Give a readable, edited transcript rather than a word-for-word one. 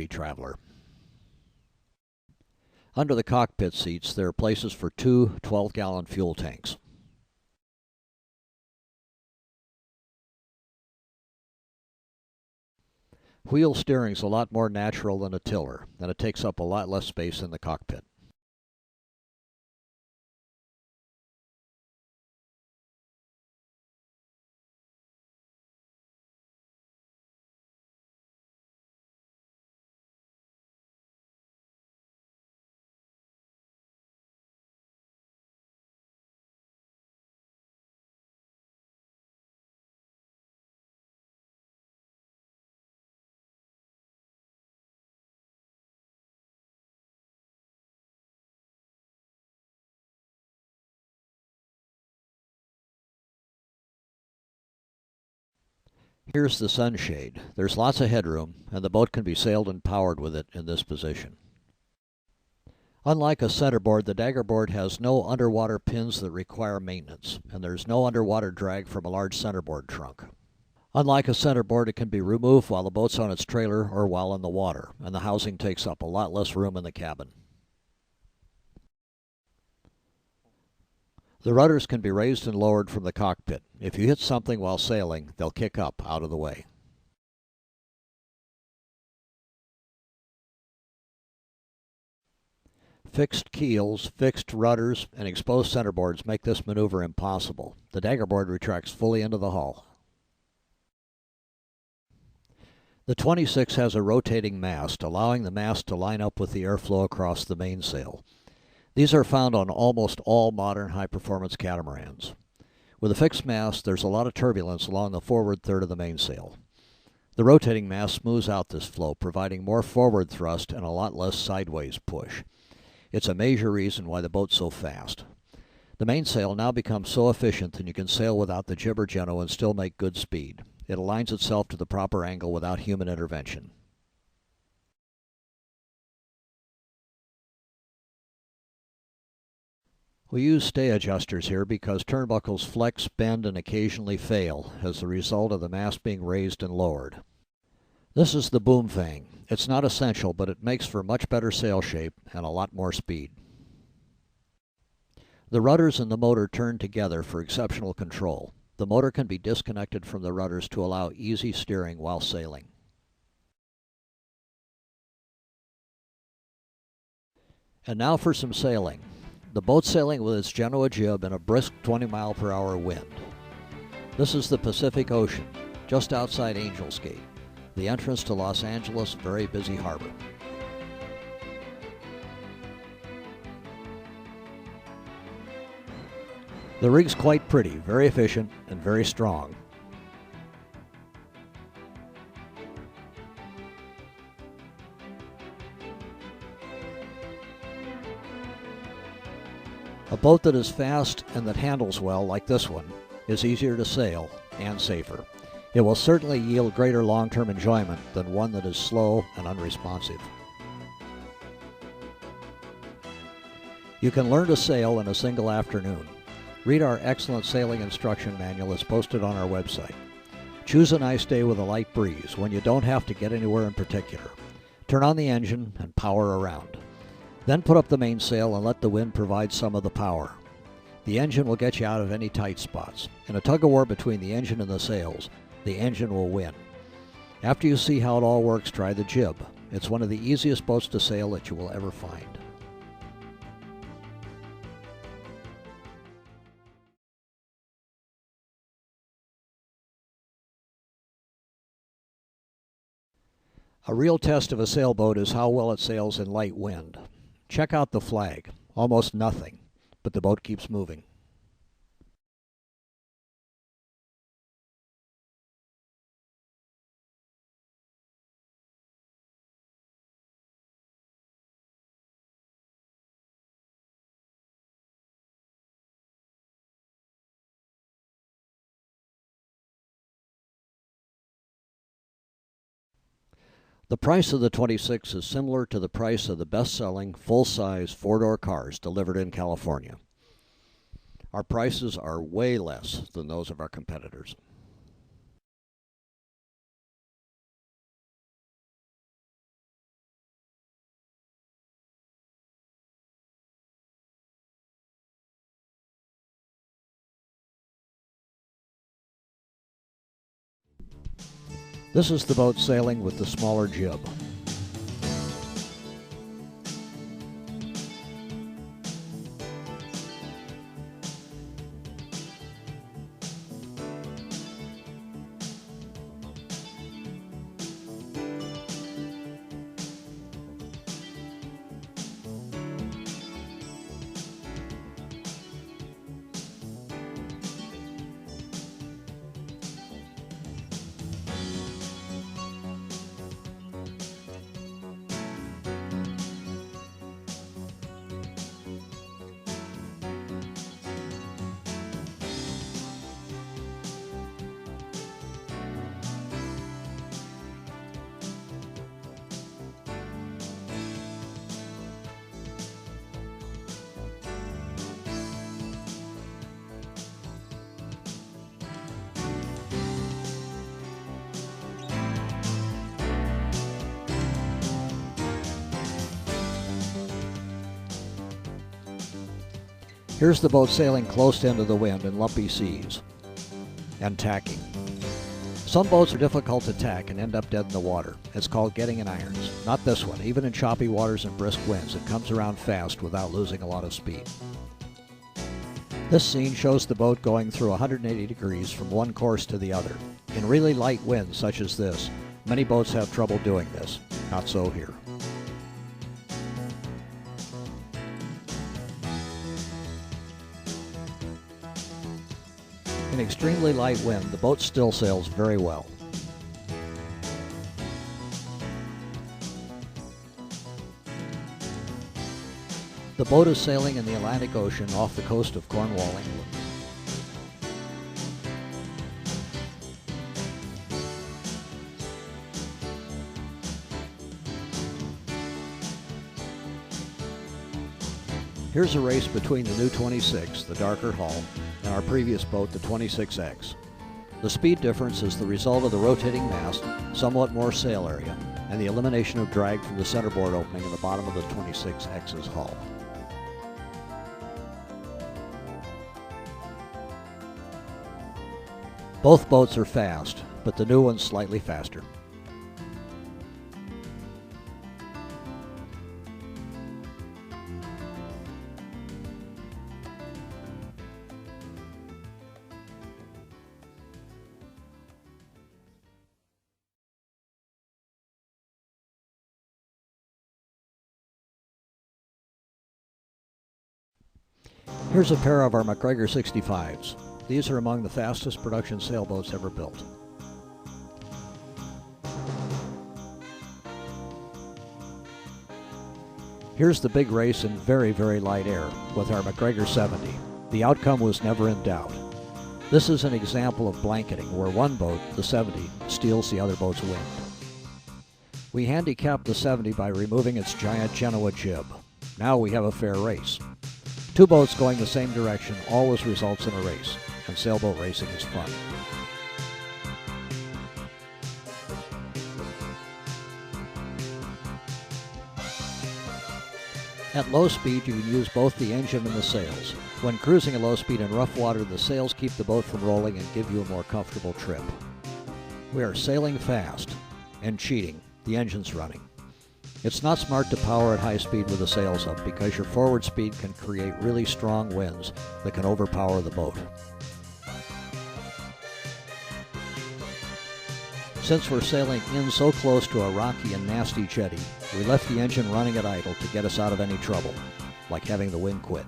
traveler. Under the cockpit seats, there are places for two 12-gallon fuel tanks. Wheel steering is a lot more natural than a tiller, and it takes up a lot less space in the cockpit. Here's the sunshade. There's lots of headroom, and the boat can be sailed and powered with it in this position. Unlike a centerboard, the daggerboard has no underwater pins that require maintenance, and there's no underwater drag from a large centerboard trunk. Unlike a centerboard, it can be removed while the boat's on its trailer or while in the water, and the housing takes up a lot less room in the cabin. The rudders can be raised and lowered from the cockpit. If you hit something while sailing, they'll kick up out of the way. Fixed keels, fixed rudders, and exposed centerboards make this maneuver impossible. The daggerboard retracts fully into the hull. The 26 has a rotating mast, allowing the mast to line up with the airflow across the mainsail. These are found on almost all modern high-performance catamarans. With a fixed mast, there's a lot of turbulence along the forward third of the mainsail. The rotating mast smooths out this flow, providing more forward thrust and a lot less sideways push. It's a major reason why the boat's so fast. The mainsail now becomes so efficient that you can sail without the jib or jeno and still make good speed. It aligns itself to the proper angle without human intervention. We use stay adjusters here because turnbuckles flex, bend, and occasionally fail as a result of the mast being raised and lowered. This is the boom fang. It's not essential, but it makes for much better sail shape and a lot more speed. The rudders and the motor turn together for exceptional control. The motor can be disconnected from the rudders to allow easy steering while sailing. And now for some sailing. The boat's sailing with its Genoa jib in a brisk 20-mile-per-hour wind. This is the Pacific Ocean, just outside Angels Gate, the entrance to Los Angeles' very busy harbor. The rig's quite pretty, very efficient, and very strong. A boat that is fast and that handles well, like this one, is easier to sail and safer. It will certainly yield greater long-term enjoyment than one that is slow and unresponsive. You can learn to sail in a single afternoon. Read our excellent sailing instruction manual as posted on our website. Choose a nice day with a light breeze when you don't have to get anywhere in particular. Turn on the engine and power around. Then put up the mainsail and let the wind provide some of the power. The engine will get you out of any tight spots. In a tug-of-war between the engine and the sails, the engine will win. After you see how it all works, try the jib. It's one of the easiest boats to sail that you will ever find. A real test of a sailboat is how well it sails in light wind. Check out the flag. Almost nothing, but the boat keeps moving. The price of the 26 is similar to the price of the best-selling full-size four-door cars delivered in California. Our prices are way less than those of our competitors. This is the boat sailing with the smaller jib. Here's the boat sailing close into the wind in lumpy seas and tacking. Some boats are difficult to tack and end up dead in the water. It's called getting in irons. Not this one. Even in choppy waters and brisk winds, it comes around fast without losing a lot of speed. This scene shows the boat going through 180 degrees from one course to the other. In really light winds such as this, many boats have trouble doing this. Not so here. In extremely light wind, the boat still sails very well. The boat is sailing in the Atlantic Ocean off the coast of Cornwall, England. Here's a race between the new 26, the darker hull, and our previous boat, the 26X. The speed difference is the result of the rotating mast, somewhat more sail area, and the elimination of drag from the centerboard opening in the bottom of the 26X's hull. Both boats are fast, but the new one's slightly faster. Here's a pair of our MacGregor 65s. These are among the fastest production sailboats ever built. Here's the big race in very, very light air with our MacGregor 70. The outcome was never in doubt. This is an example of blanketing where one boat, the 70, steals the other boat's wind. We handicapped the 70 by removing its giant Genoa jib. Now we have a fair race. Two boats going the same direction always results in a race, and sailboat racing is fun. At low speed, you can use both the engine and the sails. When cruising at low speed in rough water, the sails keep the boat from rolling and give you a more comfortable trip. We are sailing fast and cheating. The engine's running. It's not smart to power at high speed with the sails up because your forward speed can create really strong winds that can overpower the boat. Since we're sailing in so close to a rocky and nasty jetty, we left the engine running at idle to get us out of any trouble, like having the wind quit.